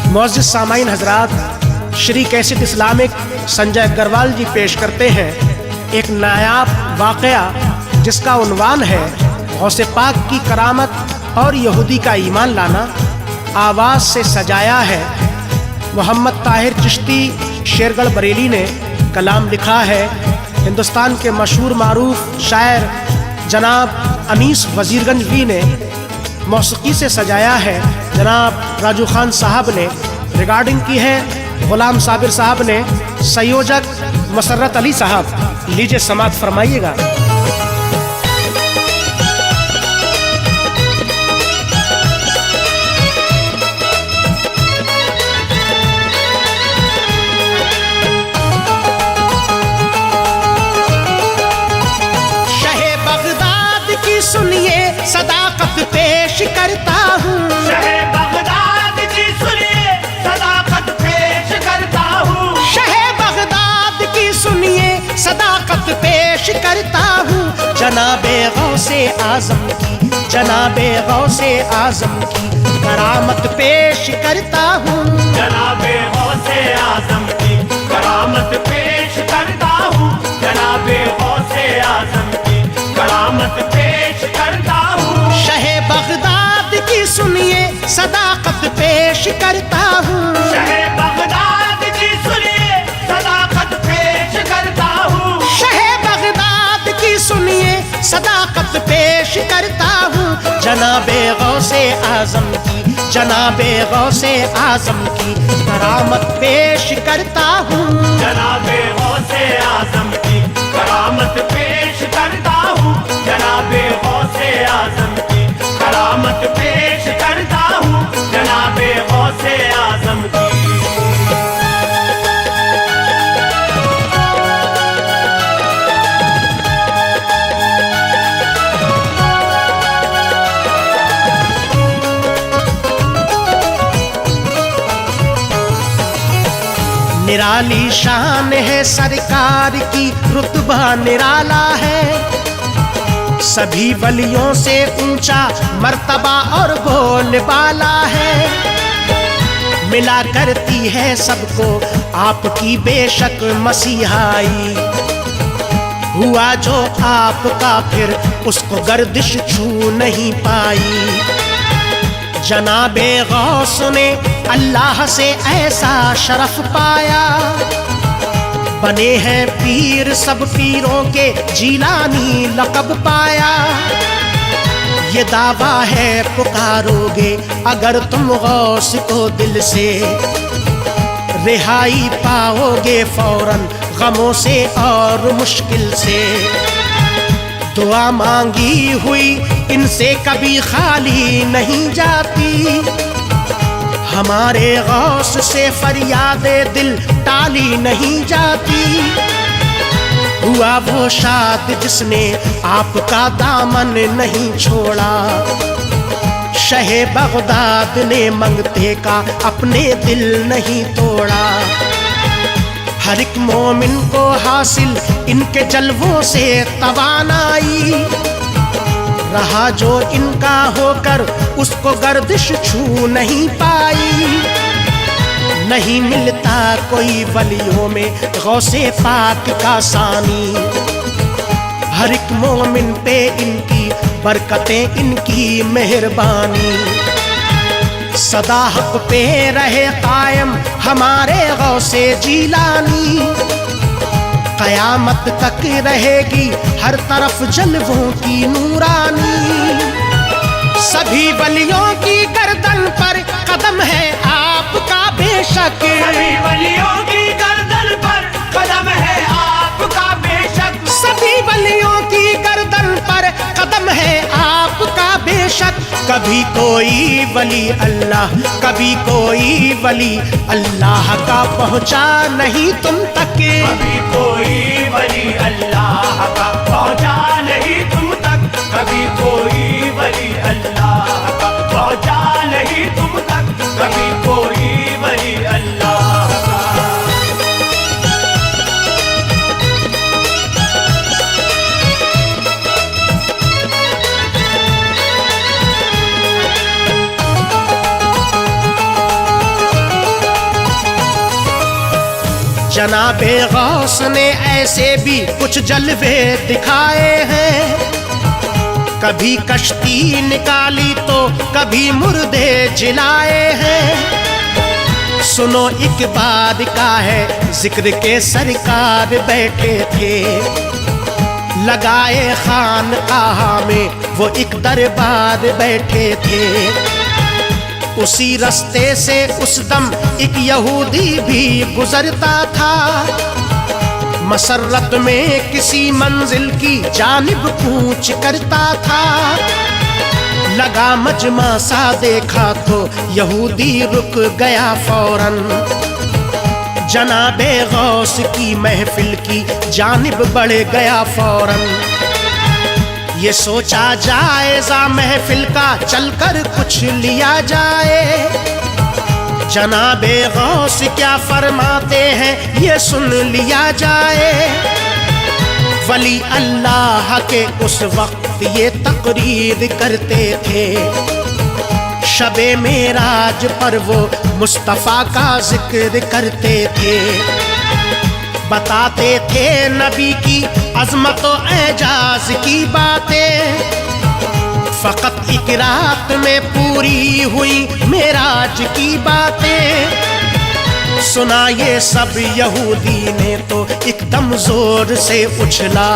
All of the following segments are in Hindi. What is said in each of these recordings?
मुअज़्ज़िज़ सामाईन हज़रात, श्री कैसेट इस्लामिक संजय अग्रवाल जी पेश करते हैं एक नायाब वाक़या जिसका उन्वान है गौसे पाक की करामत और यहूदी का ईमान लाना। आवाज़ से सजाया है मोहम्मद ताहिर चिश्ती शेरगढ़ बरेली ने। कलाम लिखा है हिंदुस्तान के मशहूर मारूफ शायर जनाब अनीस वज़ीरगंजवी ने। मौसीकी से सजाया है जनाब राजू खान साहब ने। रिकॉर्डिंग की है गुलाम साबिर साहब ने। संयोजक मसर्रत अली साहब। लीजिए समात फरमाइएगा। सुनिए सदाकत पेश करता हूँ। शहे बगदाद की सुनिए सदाकत पेश करता हूँ। शहे बगदाद की सुनिए सदाकत पेश करता हूँ। जनाबे गौसे आजम की, जनाबे गौसे आजम की करामत पेश करता हूँ। जनाबे गौसे आजम की करामत पेश करता हूँ। जनाबे गौसे आजम की करामत पेश करता हूँ। शहे बगदाद की सुनिए सदाकत पेश करता हूँ। शहे बगदाद की सुनिए सदाकत पेश करता हूँ। शहे बगदाद की सुनिए सदाकत पेश करता हूँ। जनाबे गौसे आजम की, जनाबे गौसे आजम की करामत पेश करता हूँ। जनाबे गौसे आजम की करामत पेश करता हूँ। जनाबे गौसे आजम की करामत पेश करता हूँ। जनाबे गौसे आजम की। निराली शान है सरकार की, रुतबा निराला है। सभी वलियों से ऊंचा मर्तबा और बोलबाला है। मिला करती है सबको आपकी बेशक मसीहाई। हुआ जो आपका फिर उसको गर्दिश छू नहीं पाई। जनाबे गौस ने अल्लाह से ऐसा शरफ पाया। बने हैं पीर सब पीरों के जीलानी लक़ब पाया। ये दावा है पुकारोगे अगर तुम गौस को दिल से, रिहाई पाओगे फौरन गमों से और मुश्किल से। दुआ मांगी हुई इनसे कभी खाली नहीं जाती। हमारे गौस से फरियादे दिल टाली नहीं जाती। हुआ वो शाद जिसने आपका दामन नहीं छोड़ा। शहे बगदाद ने मंगते का अपने दिल नहीं तोड़ा। हर एक मोमिन को हासिल इनके जलवों से तवानाई। रहा जो इनका होकर उसको गर्दिश छू नहीं पाई। नहीं मिलता कोई वलियों में गौसे पाक का सानी। हर एक मोमिन पे इनकी बरकतें, इनकी मेहरबानी। सदा हक पे रहे कायम हमारे गौसे जीलानी। कयामत तक रहेगी हर तरफ जलवों की नूरानी। सभी वलियों की गर्दन पर कदम है आपका बेशक। सभी वलियों की गर्दन पर कदम है आपका बेशक। सभी वलियों की गर्दन पर कदम है आपका बेशक। कभी कोई वली अल्लाह, कभी कोई वली अल्लाह का पहुँचा नहीं तुम तक। कभी कोई वली अल्लाह का पहुँचा नहीं तुम तक। कभी कोई वली अल्लाह का पहुँचा नहीं तुम तक। कभी कोई वली अल्लाह का। जनाबे गौस ने ऐसे भी कुछ जलवे दिखाए हैं, कभी कश्ती निकाली तो कभी मुर्दे जिलाए हैं। सुनो एक बार का है जिक्र के सरकार बैठे थे, लगाए खानकाहा में वो एक दरबार बैठे थे। उसी रास्ते से उस दम एक यहूदी भी गुजरता था, मसरत में किसी मंजिल की जानिब कूच करता था। लगा मजमा सा देखा तो यहूदी रुक गया फौरन, जनाबे गौस की महफिल की जानिब बढ़ गया फौरन। ये सोचा जायजा महफिल का चलकर कुछ लिया जाए, जनाबे गौस क्या फरमाते हैं ये सुन लिया जाए। वली अल्लाह के उस वक्त ये तकरीर करते थे, शबे मेराज पर वो मुस्तफ़ा का जिक्र करते थे। बताते थे नबी की अज़मत और एजाज की बातें, फ़कत एक रात में पूरी हुई मेराज की बातें। सुना ये सब यहूदी ने तो एकदम जोर से उछला,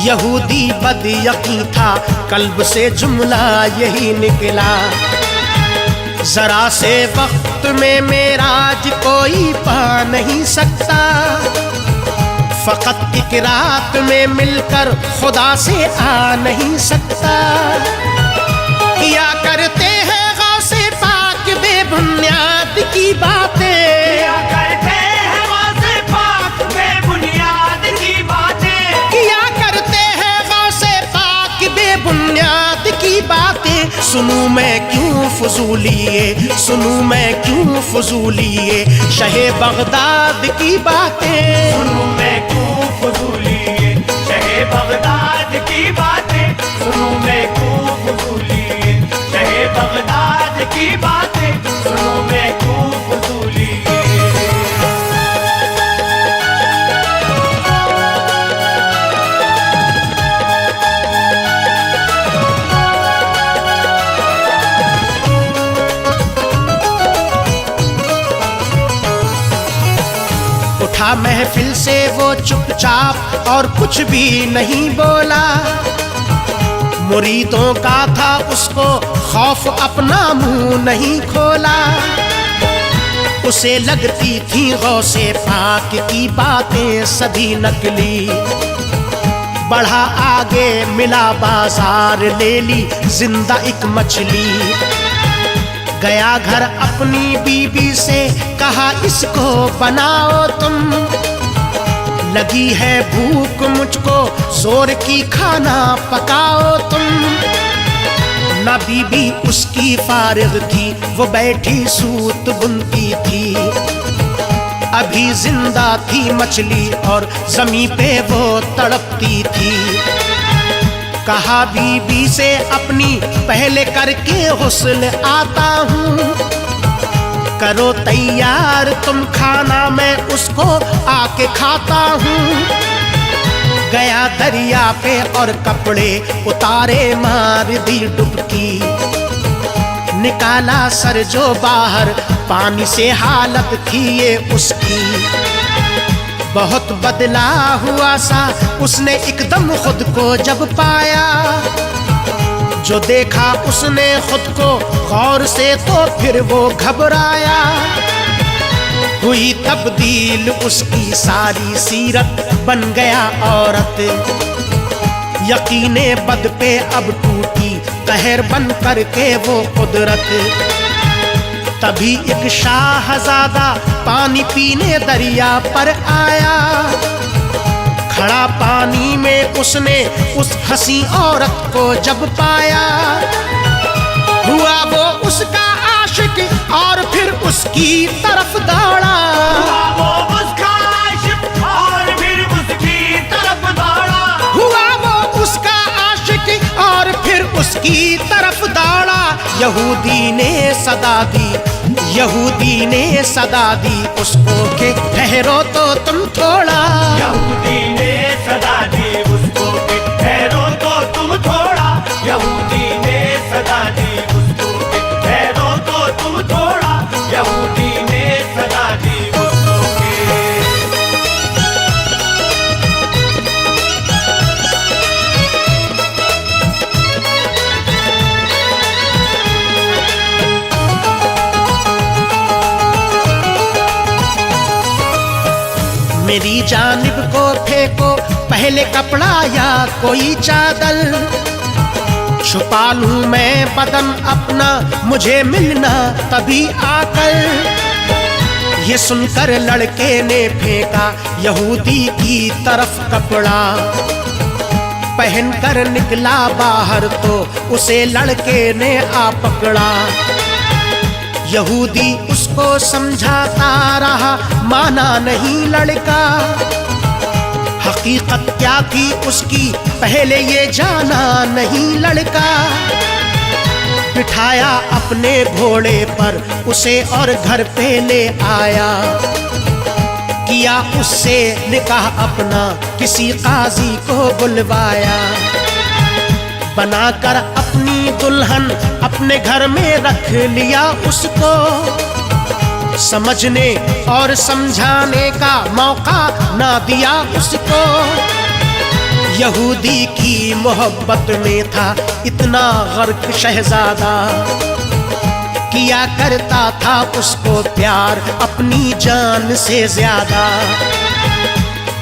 यहूदी बदयकीन था कल्ब से जुमला यही निकला। जरा से वक्त में मेराज कोई पा नहीं सकता, फ़कत एक रात में मिलकर खुदा से आ नहीं सकता। किया करते हैं गौसे पाक बेबुनियाद की बातें, किया करते हैं गौसे पाक बेबुनियाद की बातें, किया करते हैं गौसे पाक बेबुनियाद की बातें। सुनूं मैं क्यों फजूलिए, सुनूं मैं क्यों फजूलिए शहे बगदाद की बातें। सुनूं मैं क्यों फजूलिए शहे बगदाद की बातें, सुनूं मैं क्यों फजूलिए शहे बगदाद की बातें, सुनूं मैं क्यों फजूलिए। उठा महफिल से वो चुपचाप और कुछ भी नहीं बोला, मुरीदों का था उसको खौफ अपना मुंह नहीं खोला। उसे लगती थी गौसे पाक की बातें सभी नकली, बढ़ा आगे मिला बाजार ले ली जिंदा एक मछली। गया घर अपनी बीबी से कहा इसको बनाओ तुम, लगी है भूख मुझको जोर की खाना पकाओ तुम। ना बीबी उसकी फारिग थी वो बैठी सूत बुनती थी, अभी जिंदा थी मछली और जमी पे वो तड़पती थी। कहा बीबी से अपनी पहले करके हुस्न आता हूँ, करो तैयार तुम खाना मैं उसको आके खाता हूँ। गया दरिया पे और कपड़े उतारे मार दी डुबकी, निकाला सर जो बाहर पानी से हालत थी ये उसकी। बहुत बदला हुआ सा उसने एकदम खुद को जब पाया, जो देखा उसने खुद को गौर से तो फिर वो घबराया। हुई तब्दील उसकी सारी सीरत बन गया औरत, यकीने बद पे अब टूटी कहर बन करके वो कुदरत। तभी एक शाहजादा पानी पीने दरिया पर आया, खड़ा पानी में उसने उस हंसी औरत को जब पाया। हुआ वो उसका आशिक और फिर उसकी तरफ दौड़ा, हुआ वो उसका आशिक और फिर उसकी तरफ दौड़ा, हुआ वो उसका आशिक और फिर उसकी तरफ दौड़ा। यहूदी ने सदा दी, यहूदी ने सदा दी उसको कि ठहरो तो तुम थोड़ा। यहूदी ने सदा दी उसको कि ठहरो तो तुम थोड़ा। यहूदी ने सदा दी उसको कि ठहरो तो तुम थोड़ा। यहूदी ने सदा दी उसको कि मेरी जानिब को फेंको पहले कपड़ा या कोई चादर, छुपा लूं मैं बदन अपना मुझे मिलना तभी आकर। ये सुनकर लड़के ने फेंका यहूदी की तरफ कपड़ा, पहनकर निकला बाहर तो उसे लड़के ने आ पकड़ा। यहूदी उसको समझाता रहा, माना नहीं लड़का। हकीकत क्या थी उसकी पहले ये जाना नहीं लड़का। बिठाया अपने घोड़े पर उसे और घर पे ले आया, किया उससे निकाह अपना किसी काजी को बुलवाया। बनाकर अपनी दुल्हन अपने घर में रख लिया उसको, समझने और समझाने का मौका ना दिया उसको। यहूदी की मोहब्बत में था इतना गर्क शहजादा, किया करता था उसको प्यार अपनी जान से ज्यादा।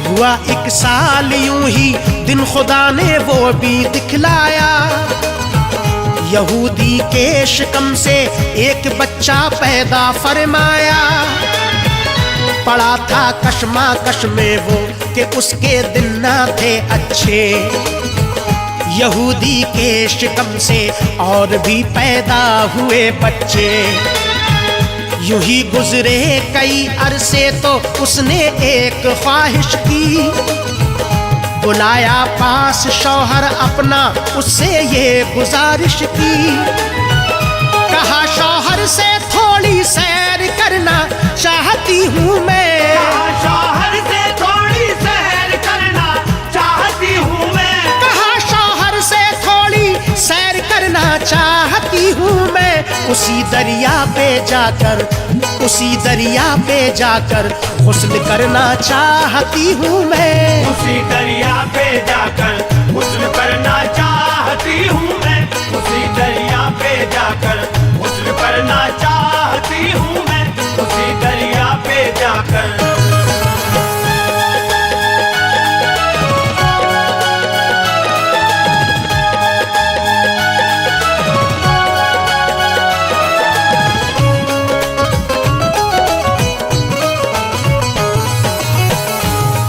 हुआ 1 साल यूं ही दिन खुदा ने वो भी दिखलाया, यहूदी के शिकम से एक बच्चा पैदा फरमाया। पड़ा था कशमाकश में वो कि उसके दिन ना थे अच्छे, यहूदी के शिकम से और भी पैदा हुए बच्चे। यूं ही गुजरे कई अरसे तो उसने एक ख्वाहिश की, बुलाया पास शौहर अपना उससे ये गुजारिश की। कहा शौहर से थोड़ी सैर करना चाहती हूँ मैं, शौहर से थोड़ी सैर करना चाहती हूँ मैं। कहा शौहर से थोड़ी सैर करना चाहती हूँ मैं। उसी दरिया पे जाकर, उसी दरिया पे जाकर गुस्ल करना चाहती हूँ मैं। उसी दरिया पे जाकर गुस्ल करना चाहती हूँ मैं। उसी दरिया पे जाकर गुस्ल करना चाहती हूँ मैं। उसी दरिया पे जाकर।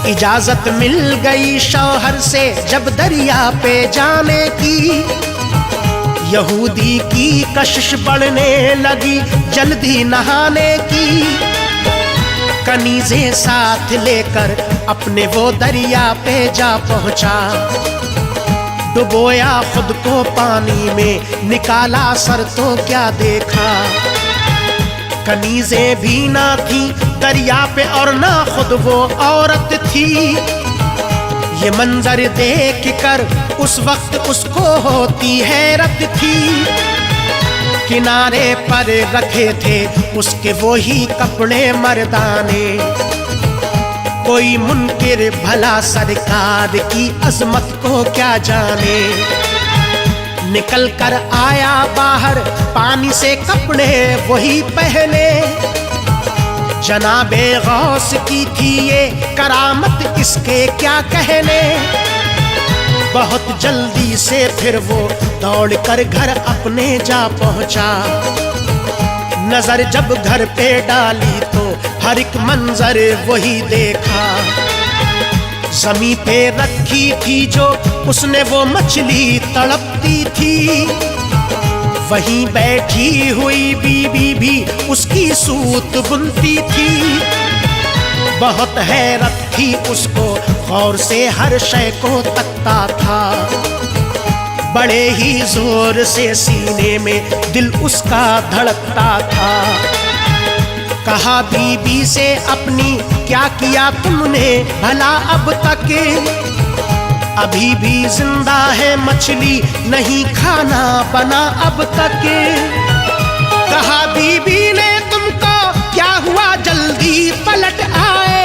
इजाजत मिल गई शौहर से जब दरिया पे जाने की, यहूदी की कशिश बढ़ने लगी जल्दी नहाने की। कनीज़ें साथ लेकर अपने वो दरिया पे जा पहुंचा, डुबोया खुद को पानी में निकाला सर तो क्या देखा। कनीज़ें भी ना थी दरिया पे और ना खुद वो औरत थी। ये मंजर देख कर उस वक्त उसको होती हैरत थी। किनारे पर रखे थे उसके वो ही कपड़े मर्दाने, कोई मुनकिर भला सरकार की अजमत को क्या जाने। निकल कर आया बाहर पानी से कपड़े वही पहने, जनाबे गौस की थी ये करामत इसके क्या कहने। बहुत जल्दी से फिर वो दौड़ कर घर अपने जा पहुंचा। नजर जब घर पे डाली तो हर एक मंजर वही देखा। जमीन पे रखी थी जो उसने वो मछली तड़पती थी, वहीं बैठी हुई बीबी भी उसकी सूत बुनती थी। बहुत हैरत थी उसको गौर से हर शय को तकता था। बड़े ही जोर से सीने में दिल उसका धड़कता था। कहा बीबी से अपनी क्या किया तुमने भला अब तक, अभी भी जिंदा है मछली नहीं खाना बना अब तक। कहा बीबी ने तुमको क्या हुआ जल्दी पलट आए,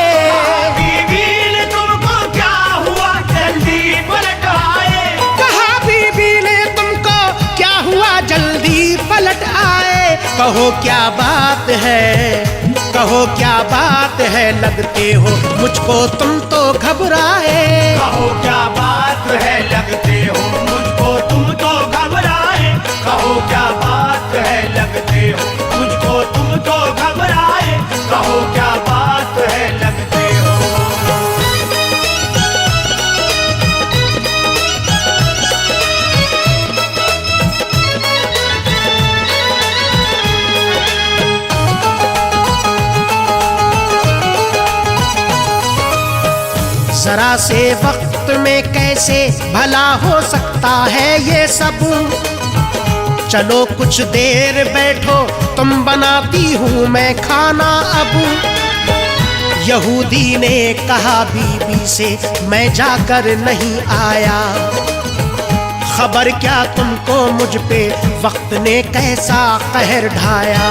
बीवी ने तुमको क्या हुआ जल्दी पलट आए, कहा बीबी ने तुमको क्या हुआ जल्दी पलट आए। कहो क्या बात है, कहो क्या बात है, लगते हो मुझको तुम तो घबराए। कहो क्या बात है, लगते हो मुझको तुम तो घबराए, कहो क्या बात है, लगते हो मुझको तुम तो घबराए, कहो क्या बात है, लगते हो। जरा से वक्त में कैसे भला हो सकता है ये सब, चलो कुछ देर बैठो तुम बनाती हूँ मैं खाना अब। यहूदी ने कहा बीबी से मैं जाकर नहीं आया, खबर क्या तुमको मुझ पे वक्त ने कैसा कहर ढाया।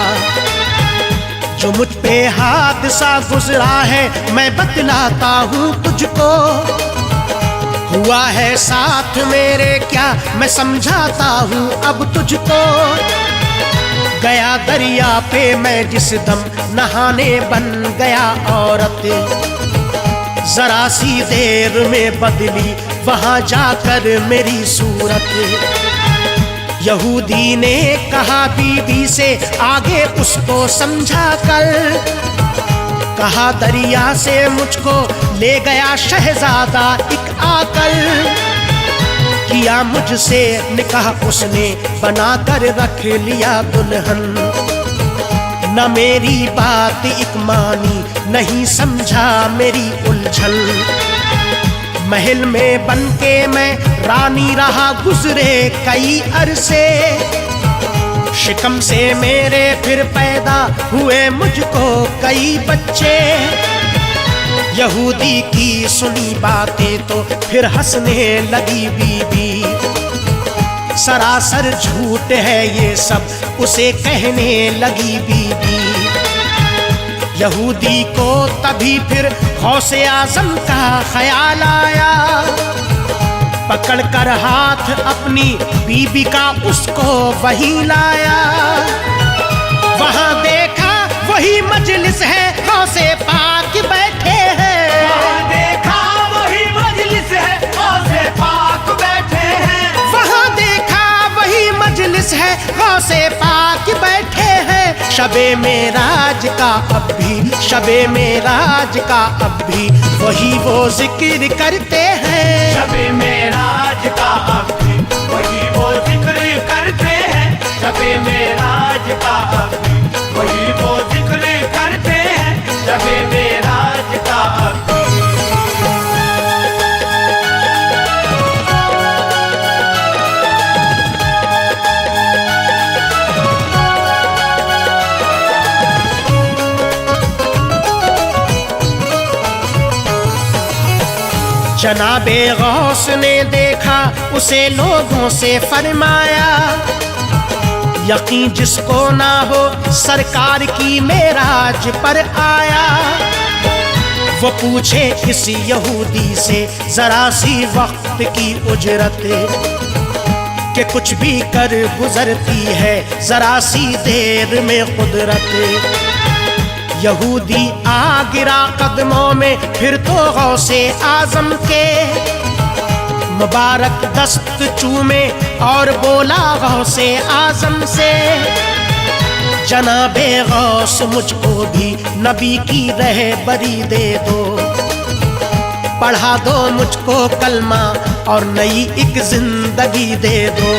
जो मुझ पे हादसा गुजरा है मैं बतलाता हूँ तुझको, हुआ है साथ मेरे क्या मैं समझाता हूँ अब तुझको। गया दरिया पे मैं जिस दम नहाने बन गया औरत, जरा सी देर में बदली वहाँ जाकर मेरी सूरत। यहूदी ने कहा बीबी से आगे उसको समझा कर, कहा दरिया से मुझको ले गया शहजादा एक आकर। किया मुझसे निकाह उसने बना कर रख लिया दुल्हन, न मेरी बात एक मानी नहीं समझा मेरी उलझन। महल में बनके मैं रानी रहा गुजरे कई अरसे, शिकम से मेरे फिर पैदा हुए मुझको कई बच्चे। यहूदी की सुनी बातें तो फिर हंसने लगी बीबी, सरासर झूठ है ये सब उसे कहने लगी बीबी। यहूदी को तभी फिर गौसे आजम का ख्याल आया, पकड़ कर हाथ अपनी बीबी का उसको वहीं लाया। वहां देखा वही मजलिस है गौसे पाक बैठे हैं, वहाँ देखा वही मजलिस है गौसे पाक बैठे हैं, वहाँ देखा वही मजलिस है गौसे पाक बैठे हैं। शबे मेराज का अब भी, शबे मेराज का अब भी वही वो जिक्र करते हैं। शबे मेराज का अब भी वही वो जिक्र करते हैं, शबे मेराज का अब भी वही वो जिक्र करते हैं, शबे मेराज का अब भी। जनाबे गौस ने देखा उसे लोगों से फरमाया, यकीन जिसको ना हो सरकार की मेराज पर आया। वो पूछे किसी यहूदी से जरा सी वक्त की उजरत, कि कुछ भी कर गुजरती है जरा सी देर में कुदरत। यहूदी आ गिरा कदमों में फिर तो गौसे आजम के, मुबारक दस्त चूमे और बोला गौसे आजम से, जनाबे गौस मुझको भी नबी की रहबरी दे दो, पढ़ा दो मुझको कलमा और नई एक जिंदगी दे दो।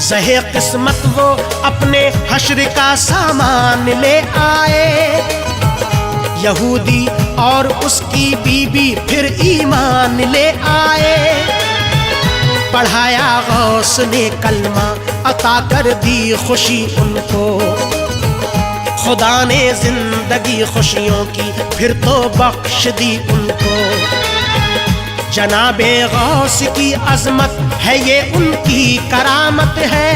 ज़हे किस्मत वो अपने हश्र का सामान ले आए, यहूदी और उसकी बीबी फिर ईमान ले आए। पढ़ाया गौस ने कलमा अता कर दी खुशी उनको, खुदा ने जिंदगी खुशियों की फिर तो बख्श दी उनको। जनाबे गौस की अजमत है ये उनकी करामत है।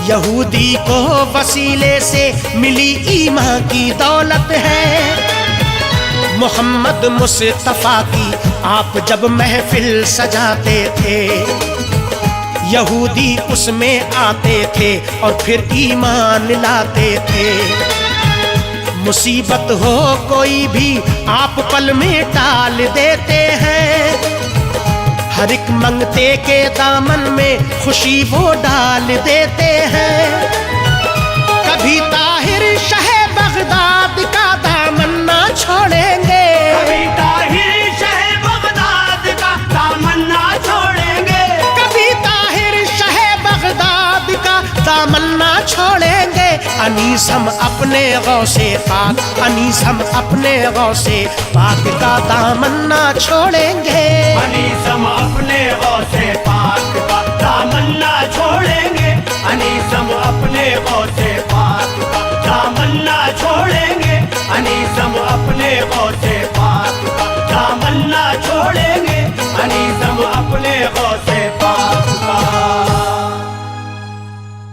यहूदी को वसीले से मिली ईमान की दौलत है। मोहम्मद मुस्तफा की आप जब महफिल सजाते थे, यहूदी उसमें आते थे और फिर ईमान लाते थे। मुसीबत हो कोई भी आप पल में टाल देते हैं। हर एक मंगते के दामन में खुशी वो डाल देते हैं। कभी ताहिर शाह बगदाद का दामन ना छोड़ेंगे, कभी ताहिर शाह बगदाद का दामन ना छोड़ेंगे, कभी ताहिर शाह बगदाद का दामन ना छोड़ेंगे। अनीस हम अपने गौसे पाक, अनीस हम अपने गौसे पाक का दामन ना छोड़ेंगे। अनीस हम अपने